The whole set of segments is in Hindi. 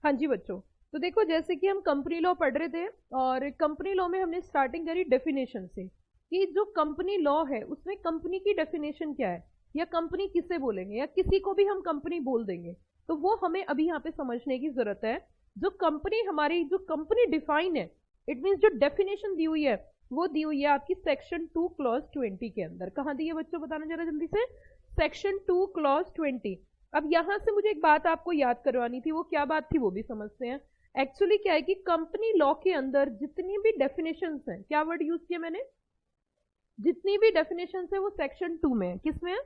हाँ जी बच्चों, तो देखो जैसे कि हम कंपनी लॉ पढ़ रहे थे और कंपनी लॉ में हमने स्टार्टिंग करी डेफिनेशन से कि जो कंपनी लॉ है उसमें कंपनी की डेफिनेशन क्या है या कंपनी किसे बोलेंगे या किसी को भी हम कंपनी बोल देंगे, तो वो हमें अभी यहाँ पे समझने की जरूरत है। जो कंपनी हमारी जो कंपनी डिफाइन है, इट मीन्स जो डेफिनेशन दी हुई है वो दी हुई है आपकी सेक्शन 2 क्लॉज 20 के अंदर। कहाँ दी है बच्चों, बताना जरा जल्दी से। Section 2 clause 20। अब यहां से मुझे एक बात आपको याद करवानी थी, वो क्या बात थी वो भी समझते हैं। एक्चुअली क्या है कि कंपनी लॉ के अंदर जितनी भी डेफिनेशंस हैं, क्या वर्ड यूज किया मैंने, जितनी भी डेफिनेशंस है वो सेक्शन 2 में है। किसमें है?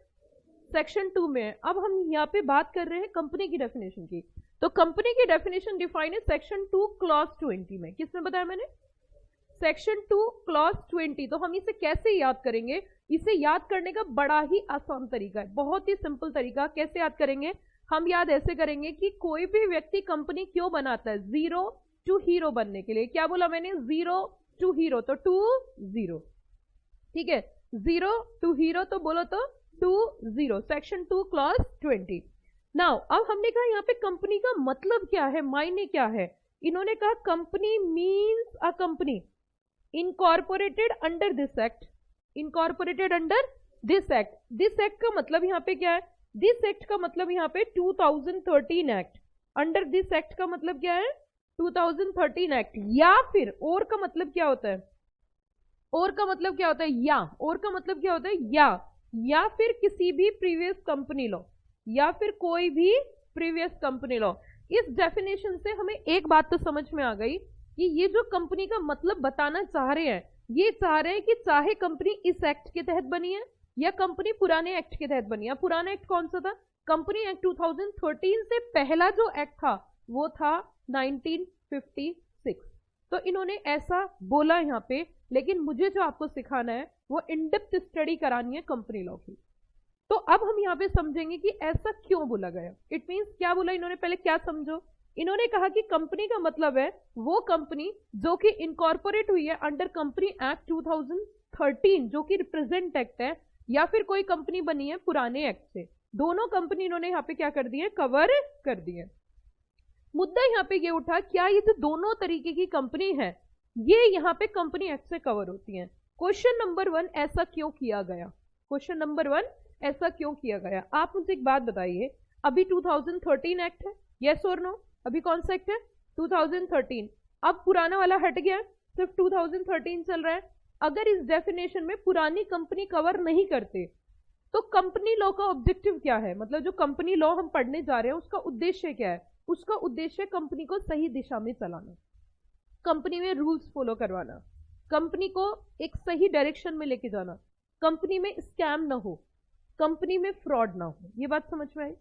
सेक्शन 2 में है। अब हम यहाँ पे बात कर रहे हैं कंपनी की डेफिनेशन की, तो कंपनी की डेफिनेशन डिफाइन है सेक्शन 2 क्लॉज 20 में। किसमें बताया मैंने? Section 2 clause 20। तो हम इसे कैसे याद करेंगे? इसे याद करने का बड़ा ही आसान तरीका है, बहुत ही सिंपल तरीका। कैसे याद करेंगे? हम याद ऐसे करेंगे कि कोई भी व्यक्ति कंपनी क्यों बनाता है? जीरो टू हीरो बनने के लिए। क्या बोला मैंने? जीरो टू हीरो, तो टू जीरो, ठीक है। जीरो टू हीरो तो बोलो तो to zero. Section 2 clause 20। Now अब हमने कहा यहाँ पे कंपनी का मतलब क्या है, मायने क्या है। इन्होंने कहा company means a company incorporated under this act. Incorporated under this act. This act का मतलब यहाँ पे क्या है? दिस एक्ट का मतलब यहाँ पे 2013 एक्ट। अंडर दिस एक्ट का मतलब क्या है? 2013 एक्ट। या फिर और का मतलब क्या होता है? और का मतलब क्या होता है? या। और का मतलब क्या होता है? या फिर किसी भी प्रीवियस कंपनी लॉ, या फिर कोई भी प्रीवियस कंपनी लॉ। इस डेफिनेशन से हमें एक बात तो समझ में आ गई कि ये जो कंपनी का मतलब बताना चाह रहे हैं, ये चाह रहे हैं कि चाहे कंपनी इस एक्ट के तहत बनी है या कंपनी पुराने एक्ट के तहत बनी है। पुराना एक्ट कौन सा था? कंपनी एक्ट 2013 से पहला जो एक्ट था वो था 1956। तो इन्होंने ऐसा बोला यहाँ पे, लेकिन मुझे जो आपको सिखाना है वो इन डेप्थ स्टडी करानी है कंपनी लॉ की। तो अब हम यहाँ पे समझेंगे कि ऐसा क्यों बोला गया। इट मीन्स क्या बोला इन्होंने, पहले क्या समझो। इन्होंने कहा कि कंपनी का मतलब है वो कंपनी जो कि इनकॉर्पोरेट हुई है अंडर कंपनी एक्ट 2013 जो कि रिप्रेजेंट एक्ट है, या फिर कोई कंपनी बनी है पुराने एक्ट से। दोनों कंपनी इन्होंने यहाँ पे क्या कर दिए? कवर कर दिए। मुद्दा यहाँ पे ये उठा, क्या ये जो दोनों तरीके की कंपनी है ये यहाँ पे कंपनी एक्ट से कवर होती है? क्वेश्चन नंबर 1, ऐसा क्यों किया गया? क्वेश्चन नंबर 1, ऐसा क्यों किया गया? आप मुझे एक बात बताइए, अभी 2013 एक्ट है, यस और नो? अभी कौन सा एक्ट है? 2013। अब पुराना वाला हट गया, सिर्फ 2013 चल रहा है। अगर इस डेफिनेशन में पुरानी कंपनी कवर नहीं करते तो कंपनी लॉ का ऑब्जेक्टिव क्या है? मतलब जो कंपनी लॉ हम पढ़ने जा रहे हैं उसका उद्देश्य क्या है? उसका उद्देश्य कंपनी को सही दिशा में चलाना, कंपनी में रूल्स फॉलो करवाना, कंपनी को एक सही डायरेक्शन में लेके जाना, कंपनी में स्कैम ना हो, कंपनी में फ्रॉड ना हो। ये बात समझ में आई?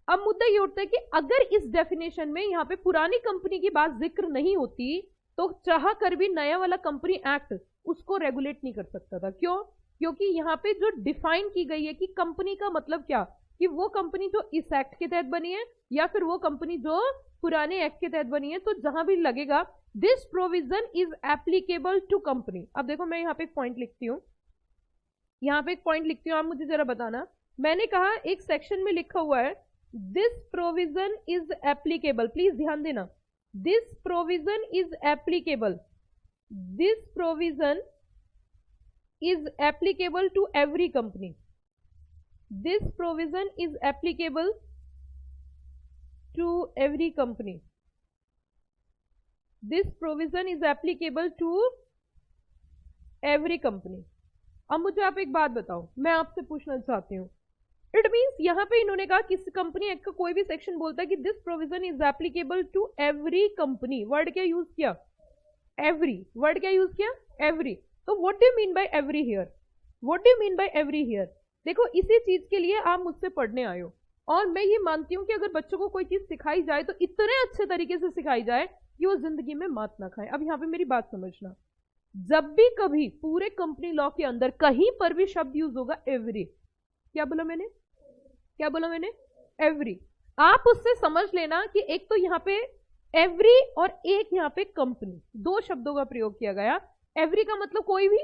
अब मुद्दा ये उठता है कि अगर इस डेफिनेशन में यहाँ पे पुरानी कंपनी की बात जिक्र नहीं होती तो चाह कर भी नया वाला कंपनी एक्ट उसको रेगुलेट नहीं कर सकता था। क्यों? क्योंकि यहाँ पे जो डिफाइन की गई है कि कंपनी का मतलब क्या, कि वो कंपनी जो इस एक्ट के तहत बनी है या फिर वो कंपनी जो पुराने एक्ट के तहत बनी है, तो जहां भी लगेगा this provision is applicable to company. अब देखो मैं यहाँ पे एक पॉइंट लिखती हूँ, यहाँ पे एक पॉइंट लिखती हूँ, आप मुझे जरा बताना। मैंने कहा एक सेक्शन में लिखा हुआ है this provision is applicable, please ध्यान देना, this provision is applicable, this provision is applicable to every company, this provision is applicable to every company, this provision is applicable to every company। अब मुझे आप एक बात बताओ, मैं आपसे पूछना चाहती हूँ, इट मीन्स यहाँ पे इन्होंने कहा किसी कंपनी एक्ट का कोई भी सेक्शन बोलता है कि this provision is applicable to every company. Word क्या यूज किया? एवरी। वर्ड क्या यूज किया? एवरी। तो what do you mean by every here? What do you mean by every here? देखो इसी चीज के लिए आप मुझसे पढ़ने आए हो, और मैं ये मानती हूं कि अगर बच्चों को कोई चीज सिखाई जाए तो इतने अच्छे तरीके से सिखाई जाए कि वो जिंदगी में मात ना खाए। अब यहाँ पे मेरी बात समझना, जब भी कभी पूरे कंपनी लॉ के अंदर कहीं पर भी शब्द यूज होगा एवरी, क्या बोला मैंने? क्या बोला मैंने? एवरी। आप उससे समझ लेना कि एक तो यहाँ पे एवरी और एक यहाँ पे कंपनी, दो शब्दों का प्रयोग किया गया। एवरी का मतलब कोई भी,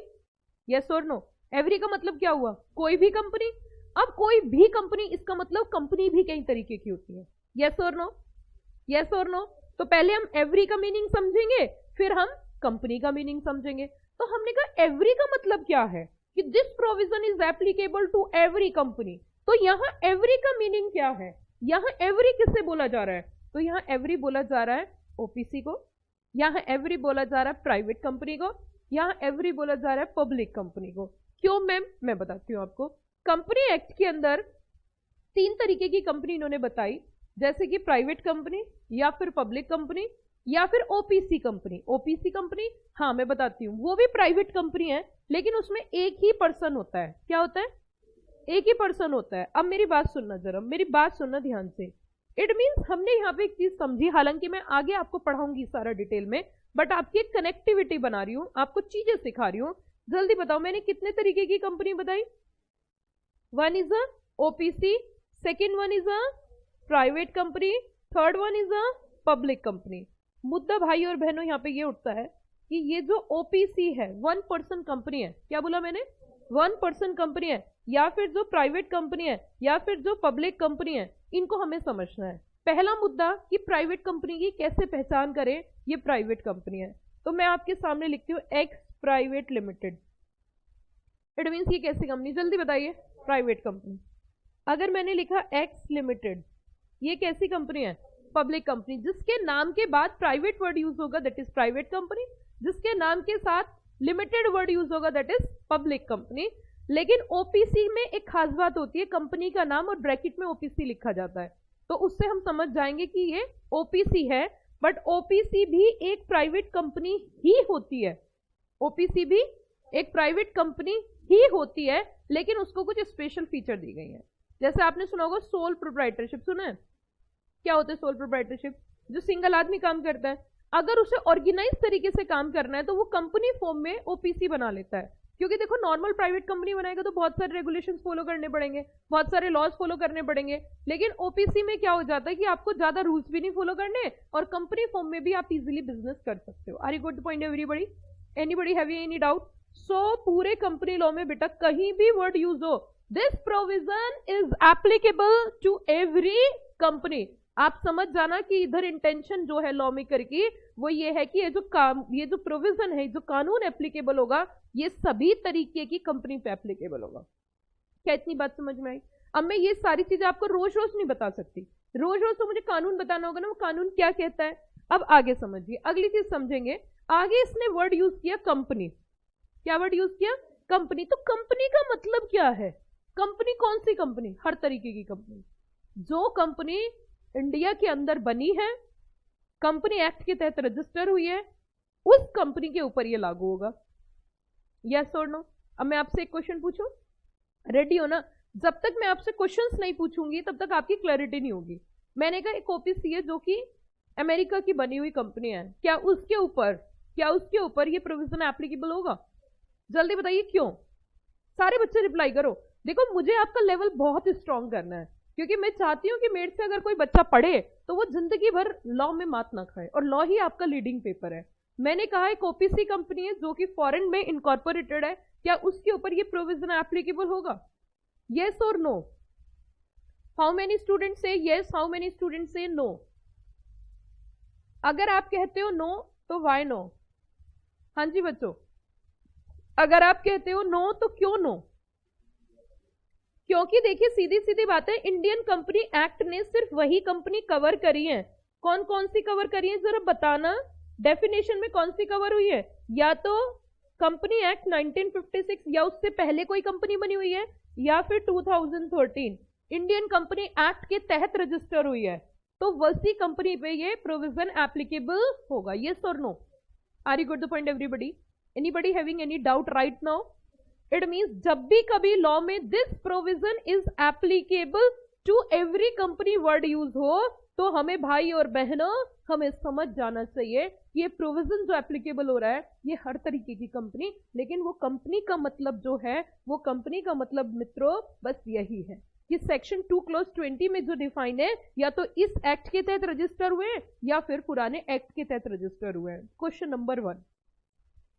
यस और नो? एवरी का मतलब क्या हुआ? कोई भी कंपनी। अब कोई भी कंपनी, इसका मतलब कंपनी भी कई तरीके की होती है, यस और नो? यस और नो? तो पहले हम एवरी का मीनिंग समझेंगे, फिर हम कंपनी का मीनिंग समझेंगे। तो हमने कहा एवरी का मतलब क्या है कि this provision is applicable to every company. तो यहाँ एवरी का मीनिंग क्या है? यहाँ एवरी किससे बोला जा रहा है? तो यहाँ एवरी बोला जा रहा है ओपीसी को, यहाँ एवरी बोला जा रहा है प्राइवेट कंपनी को, यहाँ एवरी बोला जा रहा है पब्लिक कंपनी को। क्यों मैम? मैं बताती हूँ आपको। कंपनी एक्ट के अंदर 3 तरीके की कंपनी इन्होंने बताई, जैसे कि प्राइवेट कंपनी या फिर पब्लिक कंपनी या फिर ओपीसी कंपनी। ओपीसी कंपनी, हाँ मैं बताती हूँ, वो भी प्राइवेट कंपनी है लेकिन उसमें एक ही पर्सन होता है। क्या होता है? एक ही पर्सन होता है। अब मेरी बात सुनना जरा, मेरी बात सुनना ध्यान से। इट मीन्स हमने यहाँ पे एक चीज समझी, हालांकि मैं आगे आपको पढ़ाऊंगी सारा डिटेल में, बट आपकी एक कनेक्टिविटी बना रही हूँ, आपको चीजें सिखा रही हूँ। जल्दी बताओ मैंने कितने तरीके की कंपनी बताई? 1 is a OPC, second 1 is a private company, third 1 is a public company. मुद्दा भाई और बहनों यहाँ पे ये उठता है कि ये जो ओपीसी है 1 पर्सन कंपनी है। क्या बोला मैंने? 1 पर्सन कंपनी है, या फिर जो प्राइवेट कंपनी है या फिर जो पब्लिक कंपनी है, इनको हमें समझना है। पहला मुद्दा कि प्राइवेट कंपनी की कैसे पहचान करें ये प्राइवेट कंपनी है। तो मैं आपके सामने लिखती हूँ x private limited. It means ये कैसी कंपनी? जल्दी बताइए। Private company. अगर मैंने लिखा एक्स लिमिटेड, ये कैसी कंपनी है? Public company. जिसके नाम के बाद प्राइवेट वर्ड यूज होगा दैट इज प्राइवेट कंपनी, जिसके नाम के साथ लिमिटेड वर्ड यूज होगा दैट इज पब्लिक कंपनी। लेकिन ओपीसी में एक खास बात होती है, कंपनी का नाम और ब्रैकेट में ओपीसी लिखा जाता है, तो उससे हम समझ जाएंगे कि ये ओपीसी है। बट ओपीसी भी एक प्राइवेट कंपनी ही होती है। ओपीसी भी एक प्राइवेट कंपनी ही होती है, लेकिन उसको कुछ स्पेशल फीचर दी गई है। जैसे आपने सुना होगा सोल प्रोप्राइटरशिप, सुना है? क्या होता है सोल प्रोप्राइटरशिप? जो सिंगल आदमी काम करता है, अगर उसे ऑर्गेनाइज तरीके से काम करना है तो वो कंपनी फॉर्म में ओपीसी बना लेता है। क्योंकि देखो नॉर्मल प्राइवेट कंपनी बनाएगा तो बहुत सारे रेगुलेशंस फॉलो करने पड़ेंगे, बहुत सारे लॉज फॉलो करने पड़ेंगे। लेकिन ओपीसी में क्या हो जाता है कि आपको ज्यादा रूल्स भी नहीं फॉलो करने और कंपनी फॉर्म में भी आप इजीली बिजनेस कर सकते हो। Are you got the point everybody? Anybody having any doubt? So पूरे कंपनी लॉ में बेटा कहीं भी वर्ड यूज हो, this provision is applicable to every company. आप समझ जाना कि इधर इंटेंशन जो है लॉ मेकर की वो ये है कि ये जो प्रोविजन है, जो कानून एप्लीकेबल होगा, ये सभी तरीके की कंपनी पे एप्लीकेबल होगा। क्या इतनी बात समझ में आई? अब मैं ये सारी चीजें आपको रोज रोज नहीं बता सकती, रोज रोज तो मुझे कानून बताना होगा ना, वो कानून क्या कहता है। अब आगे समझिए, अगली चीज समझेंगे। आगे इसने वर्ड यूज किया कंपनी। क्या वर्ड यूज किया? कंपनी। तो कंपनी का मतलब क्या है? कंपनी कौन सी कंपनी? हर तरीके की कंपनी। जो कंपनी इंडिया के अंदर बनी है, कंपनी एक्ट के तहत रजिस्टर हुई है, उस कंपनी के ऊपर ये लागू होगा। यस और नो? अब मैं आपसे एक क्वेश्चन पूछूं, रेडी हो ना? जब तक मैं आपसे क्वेश्चंस नहीं पूछूंगी तब तक आपकी क्लैरिटी नहीं होगी। मैंने कहा एक ओपीसी है जो कि अमेरिका की बनी हुई कंपनी है, क्या उसके ऊपर ये प्रोविजन एप्लीकेबल होगा? जल्दी बताइए क्यों? सारे बच्चे रिप्लाई करो। देखो मुझे आपका लेवल बहुत स्ट्रांग करना है, क्योंकि मैं चाहती हूं कि मेरे से अगर कोई बच्चा पढ़े तो वो जिंदगी भर लॉ में मात ना खाए, और लॉ ही आपका लीडिंग पेपर है। मैंने कहा एक ओपीसी कंपनी है जो कि फॉरेन में इनकॉर्पोरेटेड है, क्या उसके ऊपर ये प्रोविजन एप्लीकेबल होगा? यस और नो? हाउ मेनी स्टूडेंट से यस, हाउ मेनी स्टूडेंट से नो? अगर आप कहते हो नो तो वाई नो? हाँ जी बच्चों, अगर आप कहते हो नो तो क्यों नो? क्योंकि देखिए सीधी सीधी बात है, इंडियन कंपनी एक्ट ने सिर्फ वही कंपनी कवर करी है। कौन कौन सी कवर करी है जरा बताना, डेफिनेशन में कौन सी कवर हुई है? या तो कंपनी एक्ट 1956 या उससे पहले कोई कंपनी बनी हुई है, या फिर 2013 इंडियन कंपनी एक्ट के तहत रजिस्टर हुई है, तो वैसी कंपनी पे ये प्रोविजन एप्लीकेबल होगा। यस और no? Are you got the point everybody? Anybody having any doubt right now? It means जब भी कभी लॉ में this provision is applicable to every company word use हो, तो हमें भाई और बहनों हमें समझ जाना चाहिए कि ये प्रोविजन जो एप्लीकेबल हो रहा है ये हर तरीके की कंपनी, लेकिन वो कंपनी का मतलब जो है, वो कंपनी का मतलब मित्रों बस यही है कि सेक्शन 2 क्लॉज 20 में जो डिफाइन है, या तो इस एक्ट के तहत रजिस्टर हुए या फिर पुराने एक्ट के तहत रजिस्टर हुए हैं। क्वेश्चन नंबर 1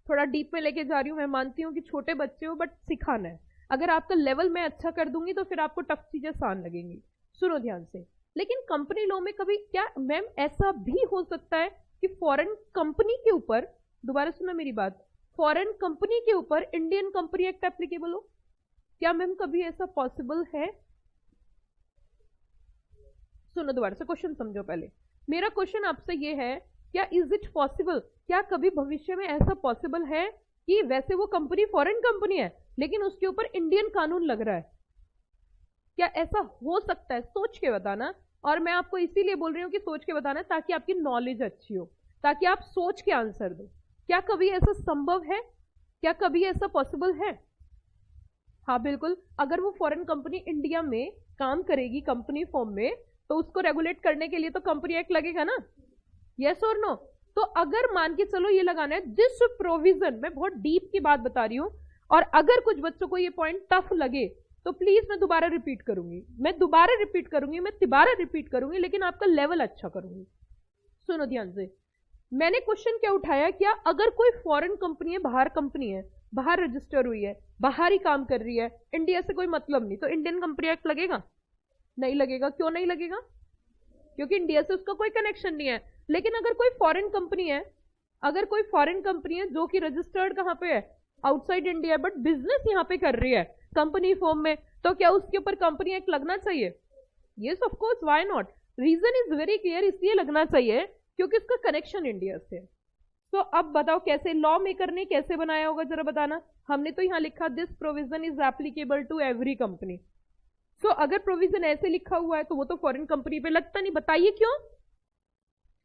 थोड़ा डीप में लेके जा रही हूं, मैं मानती हूं कि छोटे बच्चे हो बट सिखाना है। अगर आपका लेवल मैं अच्छा कर दूंगी तो फिर आपको टफ चीजें आसान लगेंगी। सुनो ध्यान से, लेकिन कंपनी लॉ में कभी क्या मैम ऐसा भी हो सकता है कि फॉरेन कंपनी के ऊपर, दोबारा सुनो मेरी बात, फॉरेन कंपनी के ऊपर इंडियन कंपनी एक्ट एप्लीकेबल हो? क्या मैम कभी ऐसा पॉसिबल है? सुनो दोबारा से, क्वेश्चन समझो पहले। मेरा क्वेश्चन आपसे ये है, क्या इज इट पॉसिबल, क्या कभी भविष्य में ऐसा पॉसिबल है कि वैसे वो कंपनी फॉरेन कंपनी है लेकिन उसके ऊपर इंडियन कानून लग रहा है? क्या ऐसा हो सकता है? सोच के बताना। और मैं आपको इसीलिए बोल रही हूँ कि सोच के बताना ताकि आपकी नॉलेज अच्छी हो, ताकि आप सोच के आंसर दो। क्या कभी ऐसा संभव है? क्या कभी ऐसा पॉसिबल है? हाँ बिल्कुल, अगर वो फॉरेन कंपनी इंडिया में काम करेगी कंपनी फॉर्म में, तो उसको रेगुलेट करने के लिए तो कंपनी एक्ट लगेगा ना। यस और नो? तो अगर मान के चलो ये लगाना है दिस प्रोविजन, मैं बहुत डीप की बात बता रही हूं, और अगर कुछ बच्चों को ये पॉइंट टफ लगे तो प्लीज मैं दोबारा रिपीट करूंगी, मैं तिबारा रिपीट करूंगी, लेकिन आपका लेवल अच्छा करूंगी। सुनो ध्यान से, मैंने क्वेश्चन क्या उठाया, क्या अगर कोई फॉरेन कंपनी है, बाहर कंपनी है, बाहर रजिस्टर हुई है, बाहर ही काम कर रही है, इंडिया से कोई मतलब नहीं, तो इंडियन कंपनी एक्ट लगेगा? नहीं लगेगा। क्यों नहीं लगेगा? क्योंकि इंडिया से उसका कोई कनेक्शन नहीं है। लेकिन अगर कोई फॉरेन कंपनी है, अगर कोई फॉरेन कंपनी है जो कि रजिस्टर्ड कहां पे है, आउटसाइड इंडिया, बट बिजनेस यहां पे कर रही है कंपनी फॉर्म में, तो क्या उसके ऊपर कंपनी एक्ट लगना चाहिए? Yes of course, why not? Reason is very clear, इसलिए लगना चाहिए क्योंकि उसका कनेक्शन इंडिया से। तो अब बताओ कैसे लॉ मेकर ने कैसे बनाया होगा, जरा बताना। हमने तो यहां लिखा this provision is applicable to every company. So अगर प्रोविजन ऐसे लिखा हुआ है तो वो तो फॉरेन कंपनी पे लगता नहीं। बताइए क्यों?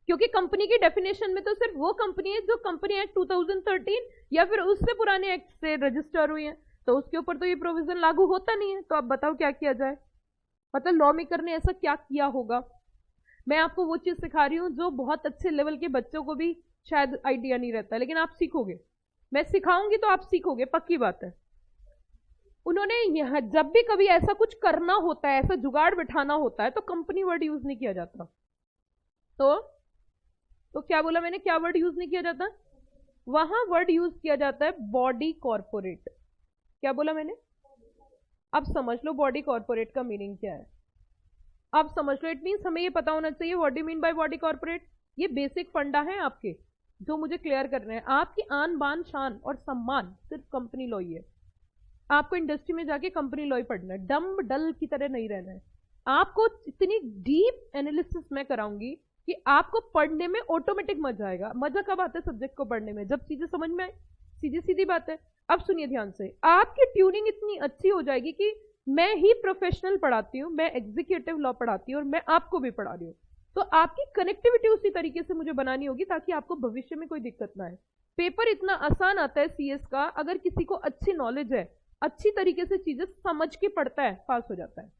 क्योंकि कंपनी की डेफिनेशन में तो सिर्फ वो कंपनी है जो कंपनी एक्ट 2013 या फिर उससे पुराने एक्ट से रजिस्टर हुई है, तो उसके ऊपर तो ये प्रोविजन लागू होता नहीं है। तो अब बताओ क्या किया जाए, मतलब लॉ मेकर ने ऐसा क्या किया होगा। मैं आपको वो चीज सिखा रही हूं जो बहुत अच्छे लेवल के बच्चों को भी शायद आइडिया नहीं रहता, लेकिन आप सीखोगे, मैं सिखाऊंगी तो आप सीखोगे, पक्की बात है। उन्होंने यहां जब भी कभी ऐसा कुछ करना होता है, ऐसा जुगाड़ बिठाना होता है, तो कंपनी वर्ड यूज नहीं किया जाता। तो क्या बोला मैंने, क्या वर्ड यूज नहीं किया जाता? वहां वर्ड यूज किया जाता है बॉडी कॉर्पोरेट। क्या बोला मैंने? अब समझ लो बॉडी कॉर्पोरेट का मीनिंग क्या है। अब समझ लो, इट मीन्स हमें ये पता होना चाहिए what do mean by body corporate. ये बेसिक फंडा है आपके जो मुझे क्लियर करने हैं। आपकी आन बान शान और सम्मान सिर्फ कंपनी लॉ ही है। आपको इंडस्ट्री में जाके कंपनी लॉ ही पढ़ना है, डम डल की तरह नहीं रहना है। आपको इतनी डीप एनालिसिस मैं कराऊंगी कि आपको पढ़ने में ऑटोमेटिक मजा आएगा। मजा कब आता है सब्जेक्ट को पढ़ने में? जब चीजें समझ में आए। सीधी सीधी बात है। अब सुनिए ध्यान से, आपकी ट्यूनिंग इतनी अच्छी हो जाएगी कि मैं ही प्रोफेशनल पढ़ाती हूँ, मैं एग्जीक्यूटिव लॉ पढ़ाती हूँ और मैं आपको भी पढ़ा रही हूँ, तो आपकी कनेक्टिविटी उसी तरीके से मुझे बनानी होगी ताकि आपको भविष्य में कोई दिक्कत ना आए। पेपर इतना आसान आता है सीएस का, अगर किसी को अच्छी नॉलेज है, अच्छी तरीके से चीजें समझ के पढ़ता है, पास हो जाता है।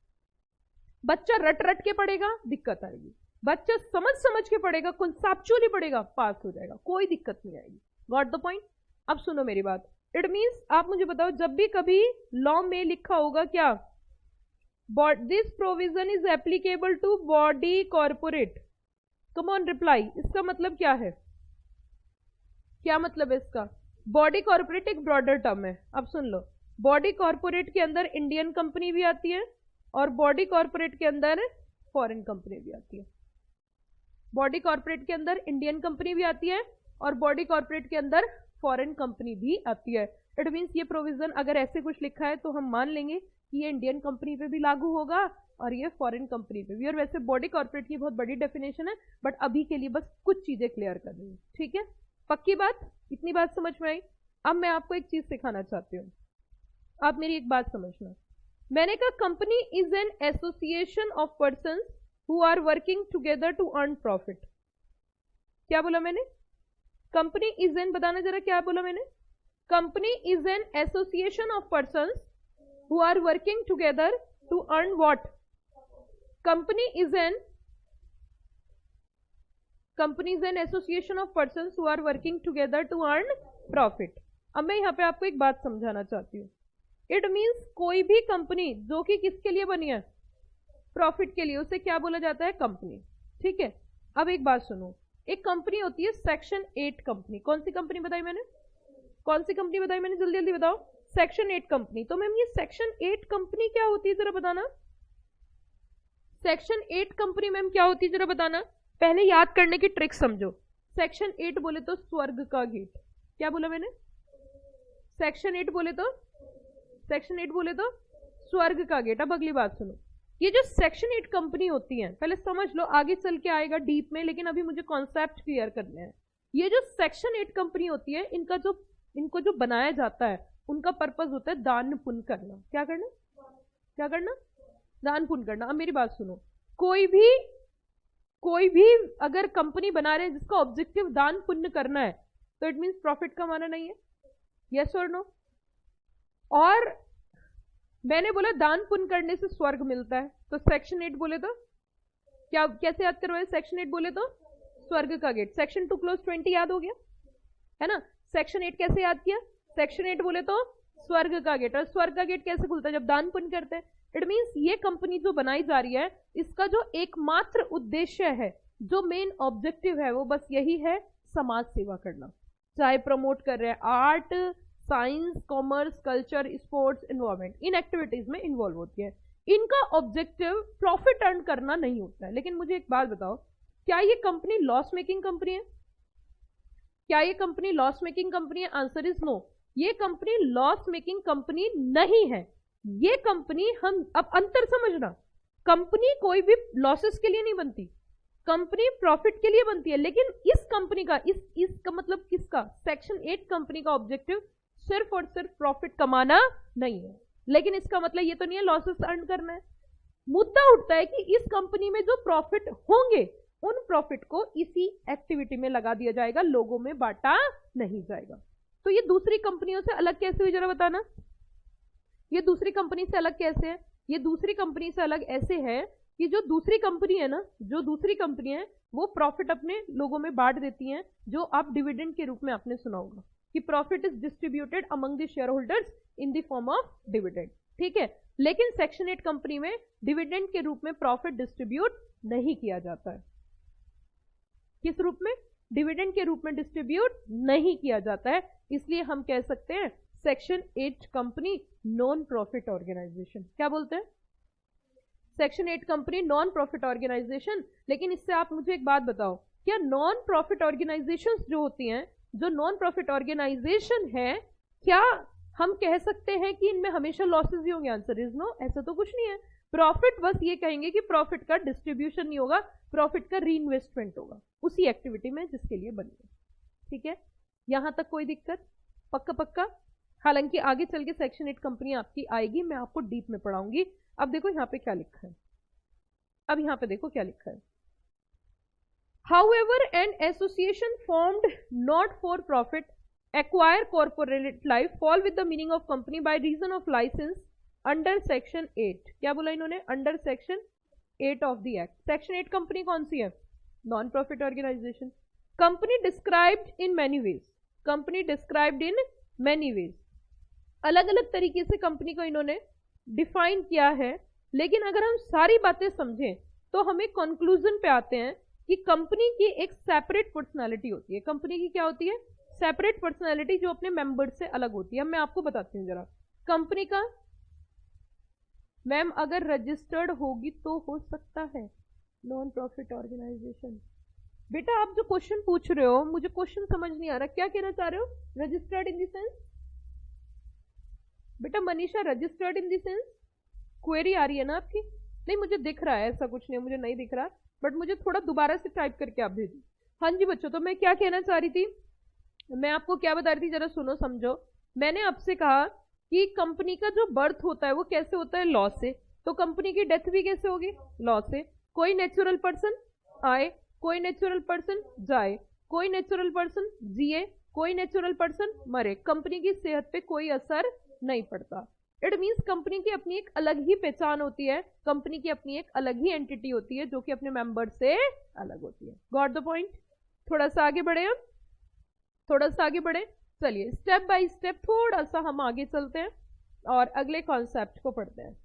बच्चा रट रट के पढ़ेगा, दिक्कत आएगी। बच्चा समझ के पढ़ेगा, कॉन्सेप्चुअली पढ़ेगा, पास हो जाएगा, कोई दिक्कत नहीं आएगी। Got the point? अब सुनो मेरी बात। इट मीन्स आप मुझे बताओ, जब भी कभी लॉ में लिखा होगा क्या, this provision is applicable to body corporate, come on reply, इसका मतलब क्या है? क्या मतलब है इसका? बॉडी कॉर्पोरेट एक ब्रॉडर टर्म है। अब सुन लो, बॉडी कॉर्पोरेट के अंदर इंडियन कंपनी भी आती है और बॉडी कॉर्पोरेट के अंदर फॉरेन कंपनी भी आती है। बॉडी कॉर्पोरेट के अंदर इंडियन कंपनी भी आती है और बॉडी कॉर्पोरेट के अंदर फॉरेन कंपनी भी आती है। इट मीन्स ये प्रोविजन अगर ऐसे कुछ लिखा है तो हम मान लेंगे कि ये इंडियन कंपनी पे भी लागू होगा और ये फॉरेन कंपनी पे भी। और वैसे बॉडी कॉर्पोरेट की बहुत बड़ी डेफिनेशन है, बट अभी के लिए बस कुछ चीजें क्लियर कर रही हूँ, ठीक है? पक्की बात? इतनी बात समझ में आई? अब मैं आपको एक चीज सिखाना चाहती हूँ, आप मेरी एक बात समझना। मैंने कहा company is an association of persons who are working together to earn profit. क्या बोला मैंने? कंपनी इज एन, बताना जरा क्या बोला मैंने? Company is an association of persons who are working together to earn what? Company is an association of persons who are working together to earn profit. अब मैं यहां पे आपको एक बात समझाना चाहती हूँ। इट मीन्स कोई भी कंपनी जो कि किसके लिए बनी है? प्रॉफिट के लिए, उसे क्या बोला जाता है? कंपनी। ठीक है, अब एक बात सुनो, एक कंपनी होती है सेक्शन 8 कंपनी। कौन सी कंपनी बताई मैंने? कौन सी कंपनी बताई मैंने? जल्दी जल्दी बताओ। Section 8 company. तो मैम ये सेक्शन 8 कंपनी क्या होती है, जरा बताना। सेक्शन 8 कंपनी मैम क्या होती है जरा बताना, पहले याद करने की ट्रिक समझो। सेक्शन 8 बोले तो स्वर्ग का गेट, क्या बोला मैंने? सेक्शन 8 बोले तो स्वर्ग का गेट। अब अगली बात सुनो, ये जो सेक्शन 8 कंपनी होती है पहले समझ लो, आगे चल के आएगा डीप में, लेकिन अभी मुझे कॉन्सेप्ट क्लियर करने हैं। ये जो सेक्शन 8 कंपनी होती है, इनको जो बनाया जाता है उनका पर्पस होता है दान पुण्य करना। क्या करना? दान पुण्य करना। अब मेरी बात सुनो, कोई भी अगर कंपनी बना रहे हैं जिसका ऑब्जेक्टिव दान पुण्य करना है, तो इट मीन्स प्रॉफिट कमाना नहीं है। यस और नो? और मैंने बोला दान पुण्य करने से स्वर्ग मिलता है, तो सेक्शन 8 बोले तो क्या, कैसे याद करवाए? सेक्शन 8 बोले तो स्वर्ग का गेट। सेक्शन 2 क्लोज 20 याद हो गया है ना? सेक्शन 8 कैसे याद किया? सेक्शन 8 बोले तो स्वर्ग का गेट। और स्वर्ग का गेट कैसे खुलता है? जब दान पुण्य करते हैं। इट मीन्स ये कंपनी जो बनाई जा रही है, इसका जो एकमात्र उद्देश्य है, जो मेन ऑब्जेक्टिव है, वो बस यही है, समाज सेवा करना। चाहे प्रमोट कर रहे हैं art, science, commerce, culture, sports, environment, इन एक्टिविटीज में इन्वॉल्व होती है। इनका ऑब्जेक्टिव प्रॉफिट अर्न करना नहीं होता है। लेकिन मुझे एक बात बताओ, क्या ये कंपनी लॉस मेकिंग कंपनी है? क्या ये कंपनी लॉस मेकिंग कंपनी है? Answer is no. ये कंपनी लॉस मेकिंग कंपनी नहीं है। ये कंपनी, हम अब अंतर समझना, कंपनी कोई भी लॉसेस के लिए नहीं बनती, कंपनी प्रॉफिट के लिए बनती है। लेकिन इस कंपनी का, इसका मतलब किसका? सेक्शन 8 कंपनी का ऑब्जेक्टिव सिर्फ और सिर्फ प्रॉफिट कमाना नहीं है। लेकिन इसका मतलब ये तो नहीं है लॉसेस अर्न करना है। मुद्दा उठता है कि इस कंपनी में जो प्रॉफिट होंगे, उन प्रॉफिट को इसी एक्टिविटी में लगा दिया जाएगा, लोगों में बांटा नहीं जाएगा। तो ये दूसरी कंपनियों से अलग कैसे हुई जरा बताना? ये दूसरी कंपनी से अलग कैसे है? ये दूसरी कंपनी से अलग ऐसे है कि जो दूसरी कंपनी है ना, वो प्रॉफिट अपने लोगों में बांट देती हैं, जो आप डिविडेंड के रूप में आपने सुना होगा कि profit is distributed among the share holders in the form of dividend. ठीक है, लेकिन सेक्शन 8 कंपनी में डिविडेंड के रूप में प्रॉफिट डिस्ट्रीब्यूट नहीं किया जाता है। किस रूप में? डिविडेंड के रूप में डिस्ट्रीब्यूट नहीं किया जाता है। इसलिए हम कह सकते हैं section 8 company non profit organisation. क्या बोलते हैं? Section 8 company non profit organisation. लेकिन इससे आप मुझे एक बात बताओ, क्या नॉन प्रॉफिट ऑर्गेनाइजेशंस जो होती हैं, जो नॉन प्रॉफिट ऑर्गेनाइजेशन है, क्या हम कह सकते हैं कि इनमें हमेशा लॉसेस ही होंगे? Answer is no. ऐसा तो कुछ नहीं है। प्रॉफिट, बस ये कहेंगे कि प्रॉफिट का डिस्ट्रीब्यूशन नहीं होगा, प्रॉफिट का रीइन्वेस्टमेंट होगा उसी एक्टिविटी में जिसके लिए बनी है। ठीक है, यहां तक कोई दिक्कत? पक्का? हालांकि आगे चल के सेक्शन 8 कंपनी आपकी आएगी, मैं आपको डीप में पढ़ाऊंगी। अब देखो यहाँ पे क्या लिखा है, However, an association formed not for profit acquire corporate life fall with the meaning of company by reason of license under section 8। क्या बोला इन्होंने? Under section 8 of the act. Section 8 company कौन सी है? Non profit organisation. Company described in many ways, अलग अलग तरीके से कंपनी को इन्होंने डिफाइन किया है। लेकिन अगर हम सारी बातें समझें तो हमें कंक्लूजन पे आते हैं कि कंपनी की एक सेपरेट पर्सनालिटी होती है। कंपनी की क्या होती है? सेपरेट पर्सनालिटी, जो अपने मेंबर्स से अलग होती है। मैं आपको बताती हूँ जरा। कंपनी का, मैम अगर रजिस्टर्ड होगी तो हो सकता है नॉन प्रॉफिट ऑर्गेनाइजेशन। बेटा आप जो क्वेश्चन पूछ रहे हो, मुझे क्वेश्चन समझ नहीं आ रहा, क्या कहना चाह रहे हो? Registered in the sense? बेटा Manisha, registered in the sense query आ रही है ना आपकी? नहीं, मुझे दिख रहा है, ऐसा कुछ नहीं, मुझे नहीं दिख रहा, बट मुझे थोड़ा दोबारा से टाइप करके आप भेजिए। हाँ जी बच्चों, तो मैं क्या कहना चाह रही थी, मैं आपको क्या बता रही थी, जरा सुनो समझो। मैंने आपसे कहा कि कंपनी का जो बर्थ होता है वो कैसे होता है? लॉ से। तो कंपनी की डेथ भी कैसे होगी? लॉ से। कोई नेचुरल पर्सन आए, कोई नेचुरल पर्सन जाए, कोई नेचुरल पर्सन जिए, कोई नेचुरल पर्सन मरे, कंपनी की सेहत पे कोई असर नहीं पड़ता। इट मीन्स कंपनी की अपनी एक अलग ही पहचान होती है, कंपनी की अपनी एक अलग ही एंटिटी होती है जो कि अपने मेंबर से अलग होती है। Got the point? थोड़ा सा आगे बढ़े हम, थोड़ा सा आगे बढ़े। चलिए स्टेप बाय स्टेप थोड़ा सा हम आगे चलते हैं और अगले कॉन्सेप्ट को पढ़ते हैं।